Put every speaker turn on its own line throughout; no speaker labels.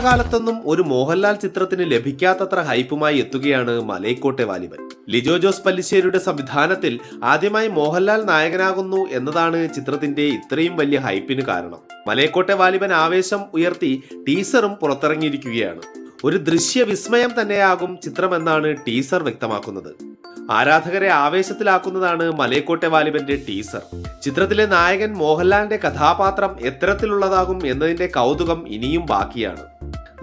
കാലത്തൊന്നും ഒരു മോഹൻലാൽ ചിത്രത്തിന് ലഭിക്കാത്തത്ര ഹൈപ്പുമായി എത്തുകയാണ് മലൈക്കോട്ടെ വാലിബൻ. ലിജോ ജോസ് പല്ലിശ്ശേരിയുടെ സംവിധാനത്തിൽ ആദ്യമായി മോഹൻലാൽ നായകനാകുന്നു എന്നതാണ് ചിത്രത്തിന്റെ ഇത്രയും വലിയ ഹൈപ്പിന് കാരണം. മലൈക്കോട്ടെ വാലിബൻ ആവേശം ഉയർത്തി ടീസറും പുറത്തിറങ്ങിയിരിക്കുകയാണ്. ഒരു ദൃശ്യ വിസ്മയം തന്നെയാകും ചിത്രമെന്നാണ് ടീസർ വ്യക്തമാക്കുന്നത്. ആരാധകരെ ആവേശത്തിലാക്കുന്നതാണ് മലൈക്കോട്ടെ വാലിബന്റെ ടീസർ. ചിത്രത്തിലെ നായകൻ മോഹൻലാലിന്റെ കഥാപാത്രം എത്തരത്തിലുള്ളതാകും എന്നതിന്റെ കൗതുകം ഇനിയും ബാക്കിയാണ്.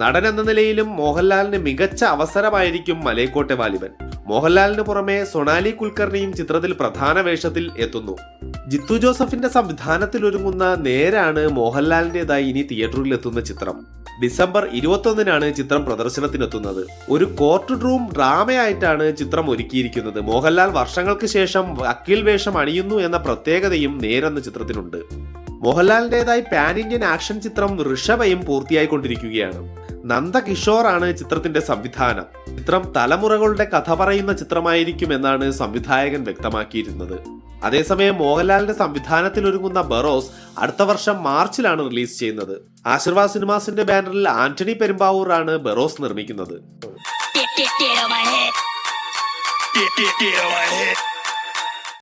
നടൻ എന്ന നിലയിലും മോഹൻലാലിന് മികച്ച അവസരമായിരിക്കും മലൈക്കോട്ടെ വാലിബൻ. മോഹൻലാലിന് പുറമെ സൊണാലി കുൽക്കർണിയും ചിത്രത്തിൽ പ്രധാന വേഷത്തിൽ എത്തുന്നു. ജിത്തു ജോസഫിന്റെ സംവിധാനത്തിൽ ഒരുങ്ങുന്ന നേരാണ് മോഹൻലാലിന്റേതായി ഇനി തിയേറ്ററിൽ എത്തുന്ന ചിത്രം. ഡിസംബർ 21-നാണ് ചിത്രം പ്രദർശനത്തിനെത്തുന്നത്. ഒരു കോർട്ട് റൂം ഡ്രാമയായിട്ടാണ് ചിത്രം ഒരുക്കിയിരിക്കുന്നത്. മോഹൻലാൽ വർഷങ്ങൾക്ക് ശേഷം വക്കീൽ വേഷം അണിയുന്നു എന്ന പ്രത്യേകതയും നേരെന്ന ചിത്രത്തിനുണ്ട്. മോഹൻലാലിന്റേതായി പാൻ ഇന്ത്യൻ ആക്ഷൻ ചിത്രം ഋഷഭയും പൂർത്തിയായിക്കൊണ്ടിരിക്കുകയാണ്. നന്ദകിഷോറാണ് ചിത്രത്തിന്റെ സംവിധാനം. ചിത്രം തലമുറകളുടെ കഥ പറയുന്ന ചിത്രമായിരിക്കും എന്നാണ് സംവിധായകൻ വ്യക്തമാക്കിയിരുന്നത്. അതേസമയം മോഹൻലാലിന്റെ സംവിധാനത്തിൽ ഒരുങ്ങുന്ന ബറോസ് അടുത്ത വർഷം മാർച്ചിലാണ് റിലീസ് ചെയ്യുന്നത്. ആശീർവാദ് സിനിമാസിന്റെ ബാനറിൽ ആന്റണി പെരുമ്പാവൂർ ആണ് ബറോസ് നിർമ്മിക്കുന്നത്.